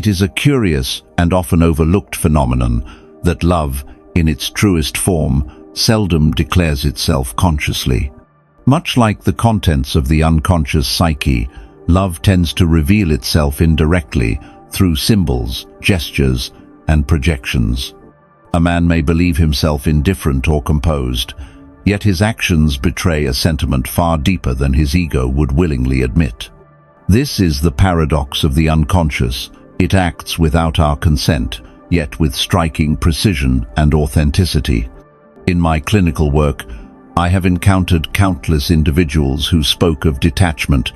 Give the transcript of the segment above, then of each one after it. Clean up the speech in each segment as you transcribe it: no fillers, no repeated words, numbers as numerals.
It is a curious and often overlooked phenomenon that love, in its truest form, seldom declares itself consciously. Much like the contents of the unconscious psyche, love tends to reveal itself indirectly through symbols, gestures, and projections. A man may believe himself indifferent or composed, yet his actions betray a sentiment far deeper than his ego would willingly admit. This is the paradox of the unconscious. It acts without our consent, yet with striking precision and authenticity. In my clinical work, I have encountered countless individuals who spoke of detachment,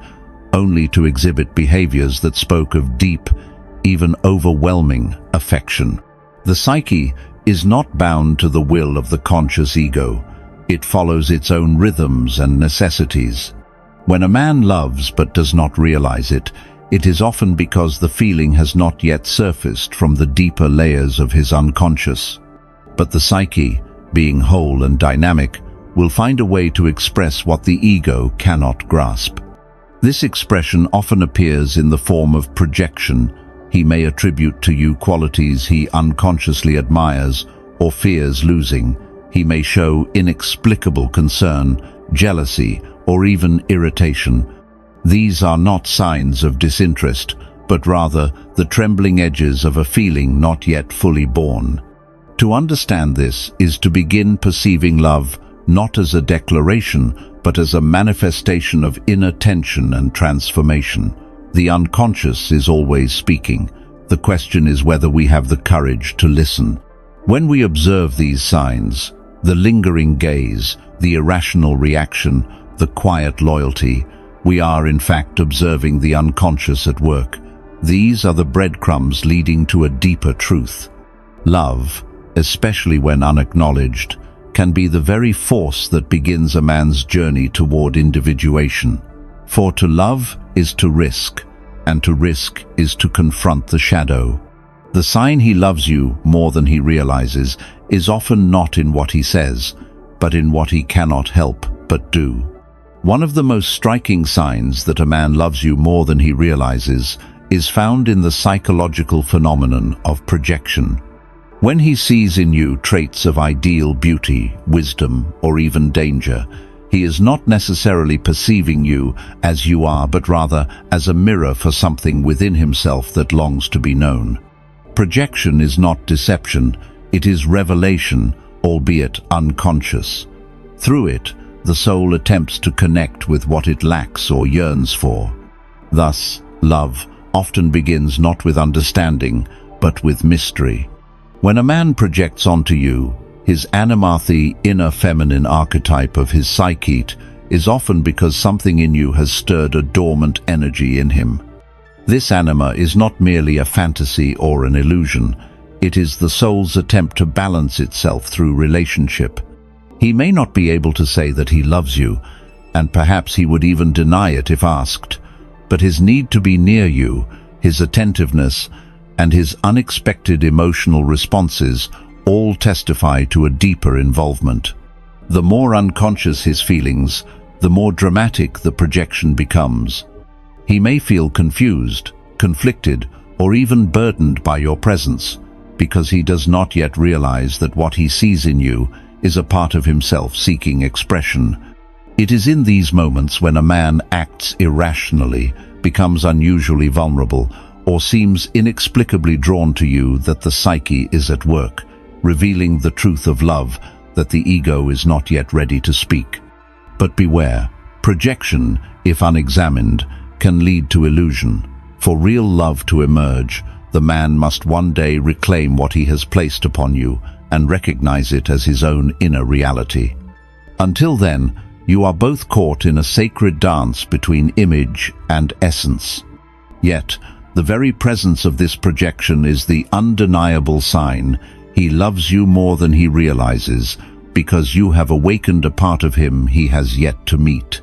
only to exhibit behaviors that spoke of deep, even overwhelming affection. The psyche is not bound to the will of the conscious ego. It follows its own rhythms and necessities. When a man loves but does not realize it, it is often because the feeling has not yet surfaced from the deeper layers of his unconscious. But the psyche, being whole and dynamic, will find a way to express what the ego cannot grasp. This expression often appears in the form of projection. He may attribute to you qualities he unconsciously admires or fears losing. He may show inexplicable concern, jealousy, or even irritation. These are not signs of disinterest, but rather the trembling edges of a feeling not yet fully born. To understand this is to begin perceiving love not as a declaration, but as a manifestation of inner tension and transformation. The unconscious is always speaking. The question is whether we have the courage to listen. When we observe these signs, the lingering gaze, the irrational reaction, the quiet loyalty, we are in fact observing the unconscious at work. These are the breadcrumbs leading to a deeper truth. Love, especially when unacknowledged, can be the very force that begins a man's journey toward individuation. For to love is to risk, and to risk is to confront the shadow. The sign he loves you more than he realizes is often not in what he says, but in what he cannot help but do. One of the most striking signs that a man loves you more than he realizes is found in the psychological phenomenon of projection. When he sees in you traits of ideal beauty, wisdom, or even danger, he is not necessarily perceiving you as you are, but rather as a mirror for something within himself that longs to be known. Projection is not deception, it is revelation, albeit unconscious. Through it, the soul attempts to connect with what it lacks or yearns for. Thus, love often begins not with understanding, but with mystery. When a man projects onto you his anima, the inner feminine archetype of his psyche, is often because something in you has stirred a dormant energy in him. This anima is not merely a fantasy or an illusion. It is the soul's attempt to balance itself through relationship. He may not be able to say that he loves you, and perhaps he would even deny it if asked, but his need to be near you, his attentiveness, and his unexpected emotional responses all testify to a deeper involvement. The more unconscious his feelings, the more dramatic the projection becomes. He may feel confused, conflicted, or even burdened by your presence, because he does not yet realize that what he sees in you is a part of himself seeking expression. It is in these moments when a man acts irrationally, becomes unusually vulnerable, or seems inexplicably drawn to you that the psyche is at work, revealing the truth of love that the ego is not yet ready to speak. But beware, projection, if unexamined, can lead to illusion. For real love to emerge, the man must one day reclaim what he has placed upon you and recognize it as his own inner reality. Until then, you are both caught in a sacred dance between image and essence. Yet, the very presence of this projection is the undeniable sign he loves you more than he realizes, because you have awakened a part of him he has yet to meet.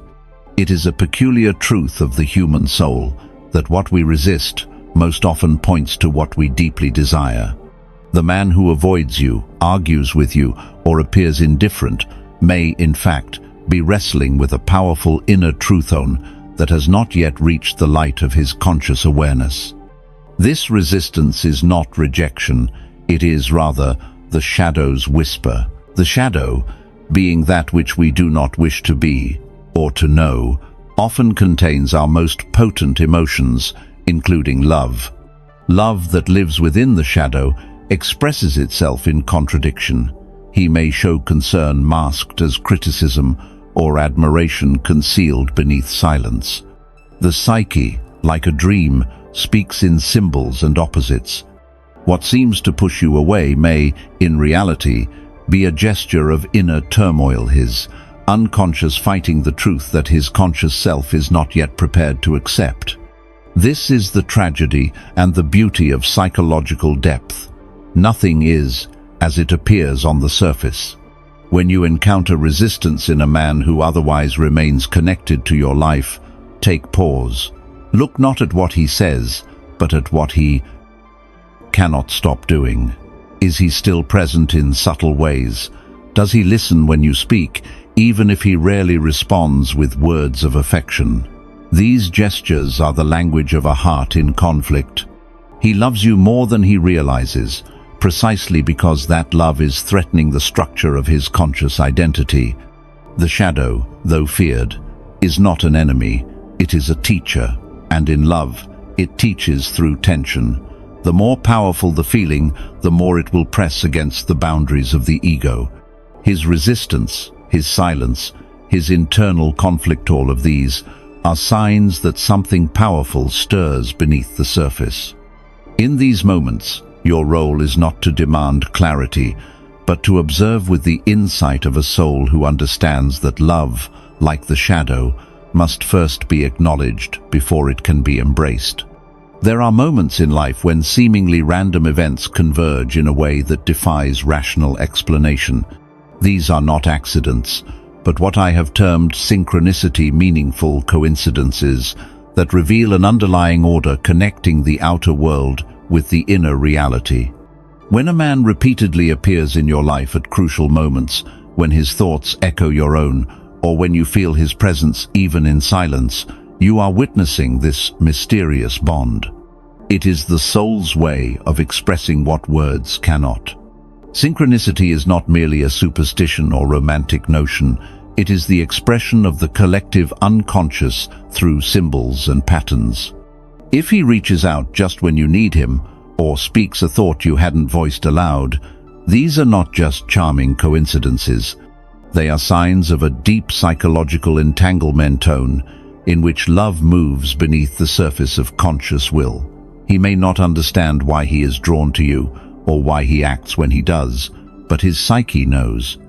It is a peculiar truth of the human soul that what we resist most often points to what we deeply desire. The man who avoids you, argues with you, or appears indifferent may, in fact, be wrestling with a powerful inner truth that has not yet reached the light of his conscious awareness. This resistance is not rejection, it is rather the shadow's whisper. The shadow, being that which we do not wish to be, or to know, often contains our most potent emotions, including love. Love that lives within the shadow expresses itself in contradiction. He may show concern masked as criticism or admiration concealed beneath silence. The psyche, like a dream, speaks in symbols and opposites. What seems to push you away may, in reality, be a gesture of inner turmoil, his unconscious fighting the truth that his conscious self is not yet prepared to accept. This is the tragedy and the beauty of psychological depth. Nothing is as it appears on the surface. When you encounter resistance in a man who otherwise remains connected to your life, take pause. Look not at what he says, but at what he cannot stop doing. Is he still present in subtle ways? Does he listen when you speak, even if he rarely responds with words of affection? These gestures are the language of a heart in conflict. He loves you more than he realizes, precisely because that love is threatening the structure of his conscious identity. The shadow, though feared, is not an enemy, it is a teacher, and in love, it teaches through tension. The more powerful the feeling, the more it will press against the boundaries of the ego. His resistance, his silence, his internal conflict, all of these are signs that something powerful stirs beneath the surface. In these moments, your role is not to demand clarity, but to observe with the insight of a soul who understands that love, like the shadow, must first be acknowledged before it can be embraced. There are moments in life when seemingly random events converge in a way that defies rational explanation. These are not accidents, but what I have termed synchronicity, meaningful coincidences that reveal an underlying order connecting the outer world with the inner reality. When a man repeatedly appears in your life at crucial moments, when his thoughts echo your own, or when you feel his presence even in silence, you are witnessing this mysterious bond. It is the soul's way of expressing what words cannot. Synchronicity is not merely a superstition or romantic notion, it is the expression of the collective unconscious through symbols and patterns. If he reaches out just when you need him, or speaks a thought you hadn't voiced aloud, these are not just charming coincidences. They are signs of a deep psychological entanglement tone in which love moves beneath the surface of conscious will. He may not understand why he is drawn to you, or why he acts when he does, but his psyche knows.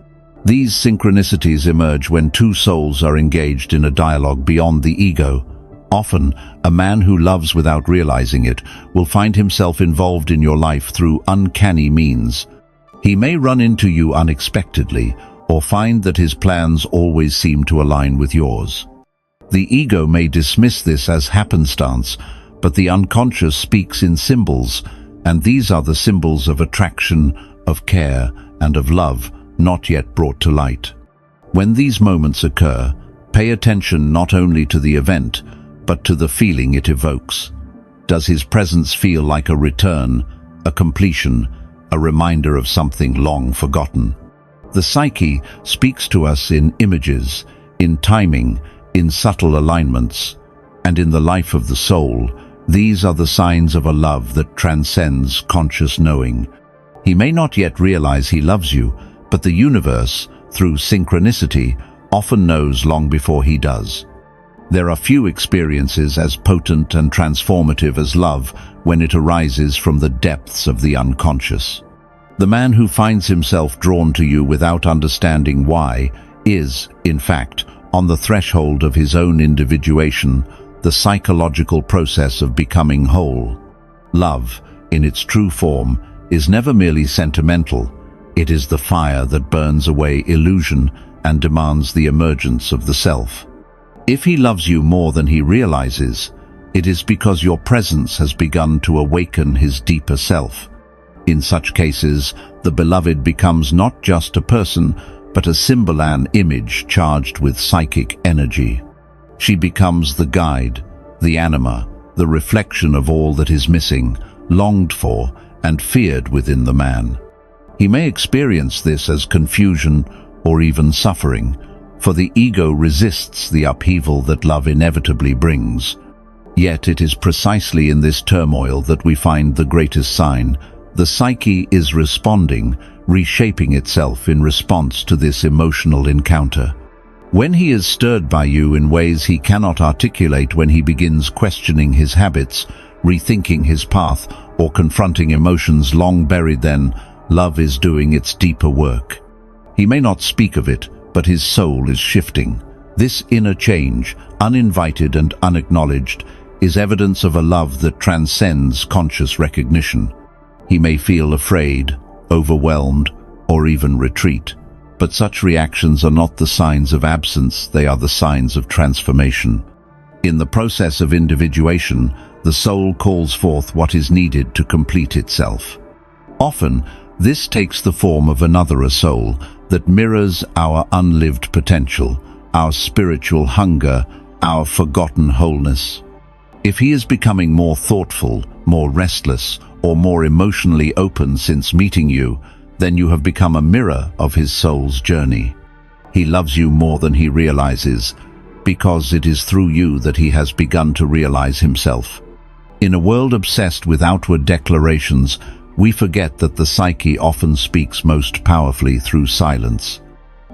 These synchronicities emerge when two souls are engaged in a dialogue beyond the ego. Often, a man who loves without realizing it will find himself involved in your life through uncanny means. He may run into you unexpectedly, or find that his plans always seem to align with yours. The ego may dismiss this as happenstance, but the unconscious speaks in symbols, and these are the symbols of attraction, of care, and of love, not yet brought to light. When these moments occur, pay attention not only to the event, but to the feeling it evokes. Does his presence feel like a return, a completion, a reminder of something long forgotten? The psyche speaks to us in images, in timing, in subtle alignments, and in the life of the soul, these are the signs of a love that transcends conscious knowing. He may not yet realize he loves you, but the universe, through synchronicity, often knows long before he does. There are few experiences as potent and transformative as love when it arises from the depths of the unconscious. The man who finds himself drawn to you without understanding why is, in fact, on the threshold of his own individuation, the psychological process of becoming whole. Love, in its true form, is never merely sentimental. It is the fire that burns away illusion and demands the emergence of the self. If he loves you more than he realizes, it is because your presence has begun to awaken his deeper self. In such cases, the beloved becomes not just a person, but a symbol, an image charged with psychic energy. She becomes the guide, the anima, the reflection of all that is missing, longed for, and feared within the man. He may experience this as confusion or even suffering, for the ego resists the upheaval that love inevitably brings. Yet it is precisely in this turmoil that we find the greatest sign. The psyche is responding, reshaping itself in response to this emotional encounter. When he is stirred by you in ways he cannot articulate, when he begins questioning his habits, rethinking his path, or confronting emotions long buried, then love is doing its deeper work. He may not speak of it, but his soul is shifting. This inner change, uninvited and unacknowledged, is evidence of a love that transcends conscious recognition. He may feel afraid, overwhelmed, or even retreat. But such reactions are not the signs of absence, they are the signs of transformation. In the process of individuation, the soul calls forth what is needed to complete itself. Often, this takes the form of another soul that mirrors our unlived potential, our spiritual hunger, our forgotten wholeness. If he is becoming more thoughtful, more restless, or more emotionally open since meeting you, then you have become a mirror of his soul's journey. He loves you more than he realizes, because it is through you that he has begun to realize himself. In a world obsessed with outward declarations, we forget that the psyche often speaks most powerfully through silence.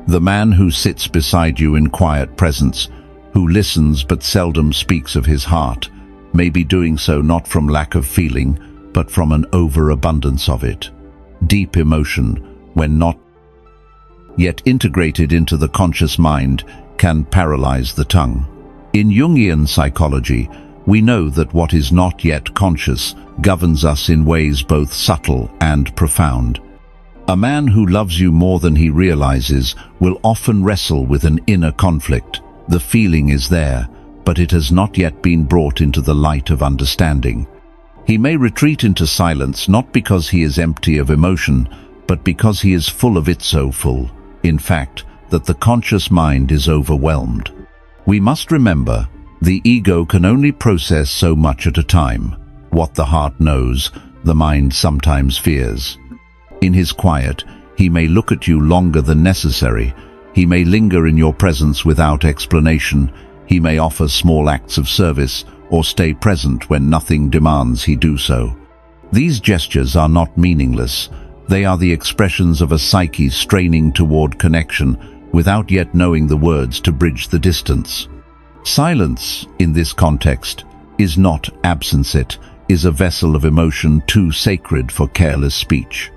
The man who sits beside you in quiet presence, who listens but seldom speaks of his heart, may be doing so not from lack of feeling, but from an overabundance of it. Deep emotion, when not yet integrated into the conscious mind, can paralyze the tongue. In Jungian psychology, we know that what is not yet conscious governs us in ways both subtle and profound. A man who loves you more than he realizes will often wrestle with an inner conflict. The feeling is there, but it has not yet been brought into the light of understanding. He may retreat into silence not because he is empty of emotion, but because he is full of it, so full, in fact, that the conscious mind is overwhelmed. We must remember, the ego can only process so much at a time. What the heart knows, the mind sometimes fears. In his quiet, he may look at you longer than necessary. He may linger in your presence without explanation. He may offer small acts of service, or stay present when nothing demands he do so. These gestures are not meaningless. They are the expressions of a psyche straining toward connection, without yet knowing the words to bridge the distance. Silence, in this context, is not absence. It is a vessel of emotion too sacred for careless speech.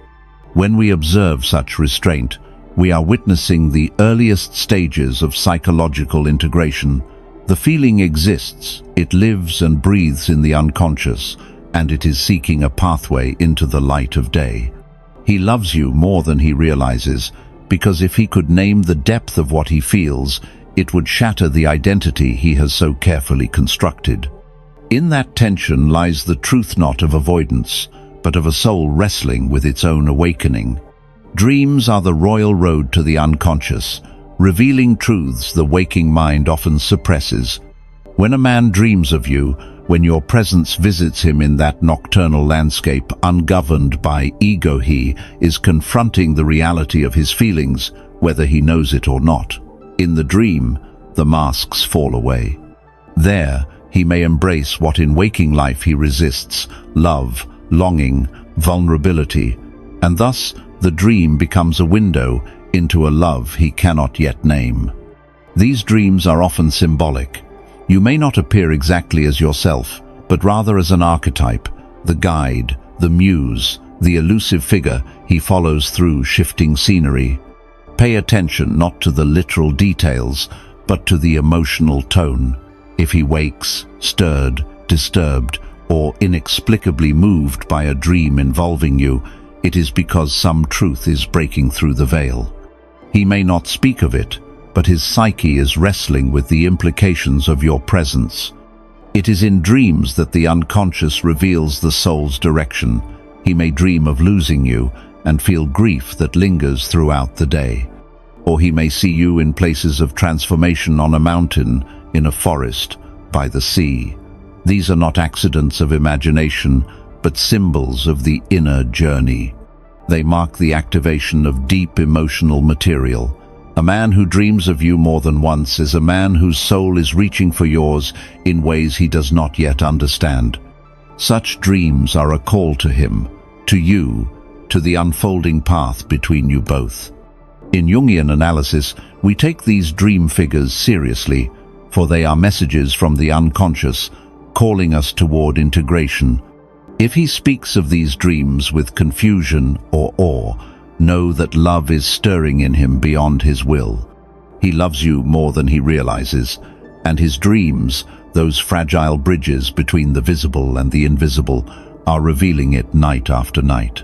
When we observe such restraint, we are witnessing the earliest stages of psychological integration. The feeling exists, it lives and breathes in the unconscious, and it is seeking a pathway into the light of day. He loves you more than he realizes, because if he could name the depth of what he feels, it would shatter the identity he has so carefully constructed. In that tension lies the truth, not of avoidance, but of a soul wrestling with its own awakening. Dreams are the royal road to the unconscious, revealing truths the waking mind often suppresses. When a man dreams of you, when your presence visits him in that nocturnal landscape ungoverned by ego, he is confronting the reality of his feelings, whether he knows it or not. In the dream, the masks fall away. There, he may embrace what in waking life he resists: love, longing, vulnerability, and thus the dream becomes a window into a love he cannot yet name. These dreams are often symbolic. You may not appear exactly as yourself, but rather as an archetype, the guide, the muse, the elusive figure he follows through shifting scenery. Pay attention not to the literal details, but to the emotional tone. If he wakes, stirred, disturbed, or inexplicably moved by a dream involving you, it is because some truth is breaking through the veil. He may not speak of it, but his psyche is wrestling with the implications of your presence. It is in dreams that the unconscious reveals the soul's direction. He may dream of losing you and feel grief that lingers throughout the day. Or he may see you in places of transformation, on a mountain, in a forest, by the sea. These are not accidents of imagination, but symbols of the inner journey. They mark the activation of deep emotional material. A man who dreams of you more than once is a man whose soul is reaching for yours in ways he does not yet understand. Such dreams are a call to him, to you, to the unfolding path between you both. In Jungian analysis, we take these dream figures seriously, for they are messages from the unconscious, calling us toward integration. If he speaks of these dreams with confusion or awe, know that love is stirring in him beyond his will. He loves you more than he realizes, and his dreams, those fragile bridges between the visible and the invisible, are revealing it night after night.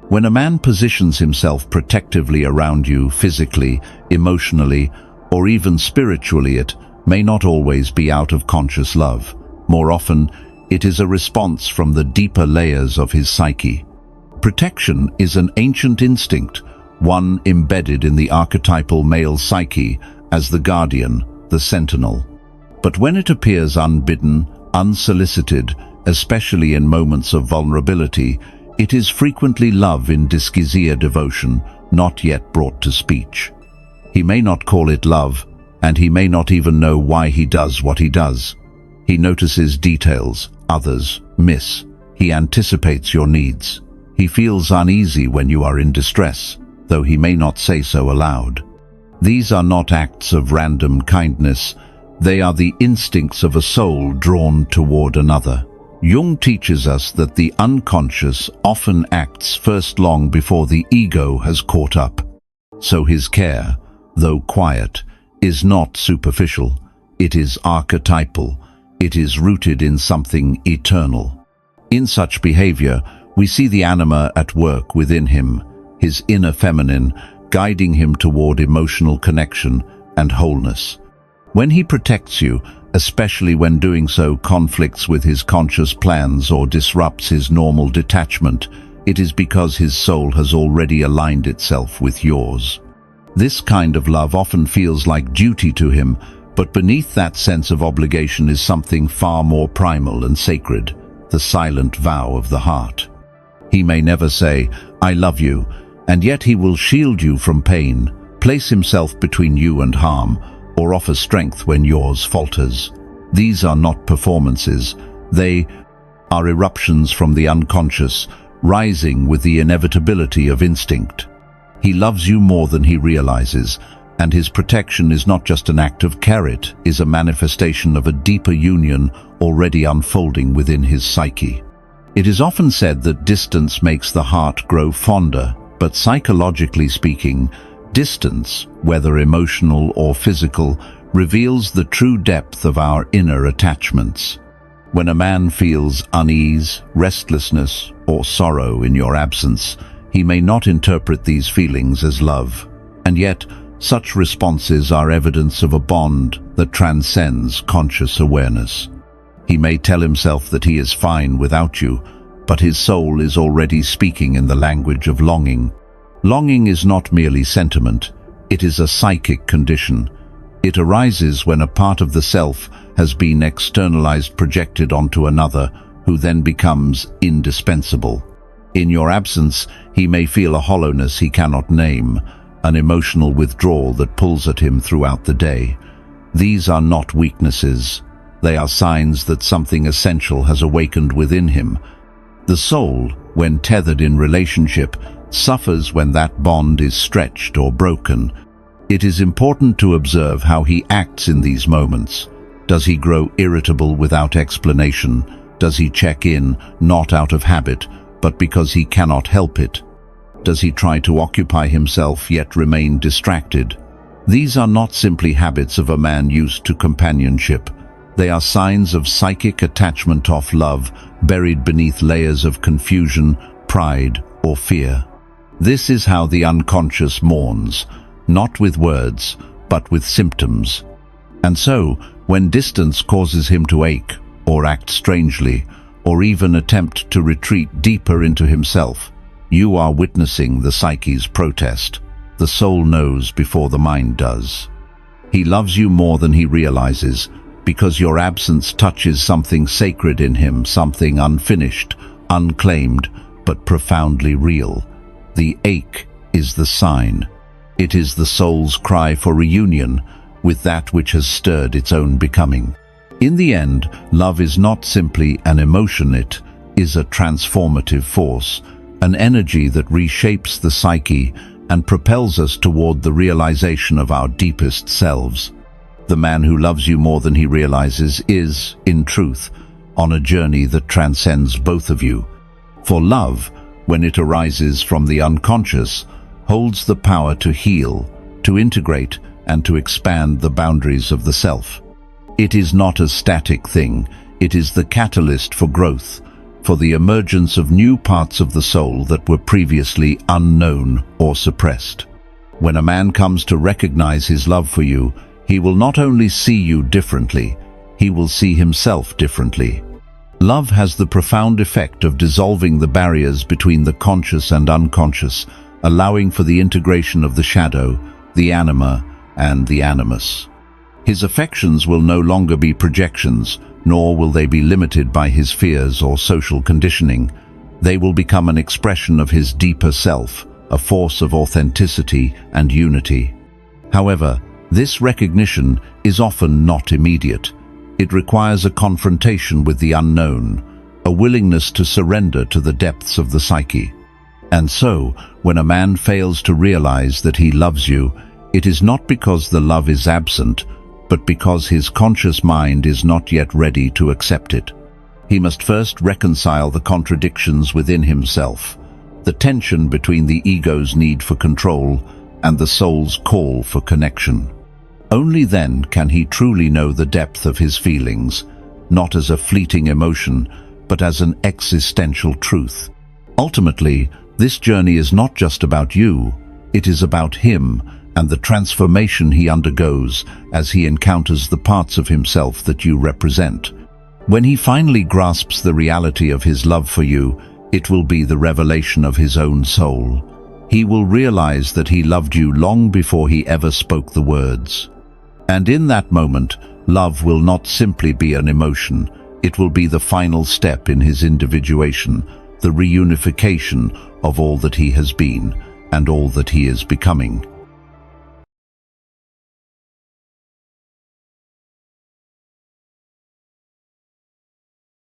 When a man positions himself protectively around you physically, emotionally, or even spiritually, it may not always be out of conscious love. More often, it is a response from the deeper layers of his psyche. Protection is an ancient instinct, one embedded in the archetypal male psyche as the guardian, the sentinel. But when it appears unbidden, unsolicited, especially in moments of vulnerability, it is frequently love in disguised devotion, not yet brought to speech. He may not call it love, and he may not even know why he does what he does. He notices details others miss. He anticipates your needs. He feels uneasy when you are in distress, though he may not say so aloud. These are not acts of random kindness. They are the instincts of a soul drawn toward another. Jung teaches us that the unconscious often acts first long before the ego has caught up. So his care, though quiet, is not superficial. It is archetypal. It is rooted in something eternal. In such behavior, we see the anima at work within him, his inner feminine, guiding him toward emotional connection and wholeness. When he protects you, especially when doing so conflicts with his conscious plans or disrupts his normal detachment, it is because his soul has already aligned itself with yours. This kind of love often feels like duty to him, but beneath that sense of obligation is something far more primal and sacred, the silent vow of the heart. He may never say, "I love you," and yet he will shield you from pain, place himself between you and harm, or offer strength when yours falters. These are not performances. They are eruptions from the unconscious, rising with the inevitability of instinct. He loves you more than he realizes, and his protection is not just an act of care, it is a manifestation of a deeper union already unfolding within his psyche. It is often said that distance makes the heart grow fonder, but psychologically speaking, distance, whether emotional or physical, reveals the true depth of our inner attachments. When a man feels unease, restlessness, or sorrow in your absence, he may not interpret these feelings as love, and yet such responses are evidence of a bond that transcends conscious awareness. He may tell himself that he is fine without you, but his soul is already speaking in the language of longing. Longing is not merely sentiment, it is a psychic condition. It arises when a part of the self has been externalized, projected onto another, who then becomes indispensable. In your absence, he may feel a hollowness he cannot name, an emotional withdrawal that pulls at him throughout the day. These are not weaknesses. They are signs that something essential has awakened within him. The soul, when tethered in relationship, suffers when that bond is stretched or broken. It is important to observe how he acts in these moments. Does he grow irritable without explanation? Does he check in, not out of habit, but because he cannot help it? Does he try to occupy himself yet remain distracted? These are not simply habits of a man used to companionship. They are signs of psychic attachment of love, buried beneath layers of confusion, pride, or fear. This is how the unconscious mourns, not with words, but with symptoms. And so, when distance causes him to ache, or act strangely, or even attempt to retreat deeper into himself, you are witnessing the psyche's protest. The soul knows before the mind does. He loves you more than he realizes, because your absence touches something sacred in him, something unfinished, unclaimed but profoundly real. The ache is the sign. It is the soul's cry for reunion with that which has stirred its own becoming. In the end, love is not simply an emotion, it is a transformative force, an energy that reshapes the psyche and propels us toward the realization of our deepest selves. The man who loves you more than he realizes is, in truth, on a journey that transcends both of you. For love, when it arises from the unconscious, holds the power to heal, to integrate, and to expand the boundaries of the self. It is not a static thing, it is the catalyst for growth, for the emergence of new parts of the soul that were previously unknown or suppressed. When a man comes to recognize his love for you, he will not only see you differently, he will see himself differently. Love has the profound effect of dissolving the barriers between the conscious and unconscious, allowing for the integration of the shadow, the anima, and the animus. His affections will no longer be projections, nor will they be limited by his fears or social conditioning. They will become an expression of his deeper self, a force of authenticity and unity. However, this recognition is often not immediate. It requires a confrontation with the unknown, a willingness to surrender to the depths of the psyche. And so, when a man fails to realize that he loves you, it is not because the love is absent, but because his conscious mind is not yet ready to accept it. He must first reconcile the contradictions within himself, the tension between the ego's need for control and the soul's call for connection. Only then can he truly know the depth of his feelings, not as a fleeting emotion, but as an existential truth. Ultimately, this journey is not just about you, it is about him and the transformation he undergoes as he encounters the parts of himself that you represent. When he finally grasps the reality of his love for you, it will be the revelation of his own soul. He will realize that he loved you long before he ever spoke the words. And in that moment, love will not simply be an emotion, it will be the final step in his individuation, the reunification of all that he has been and all that he is becoming.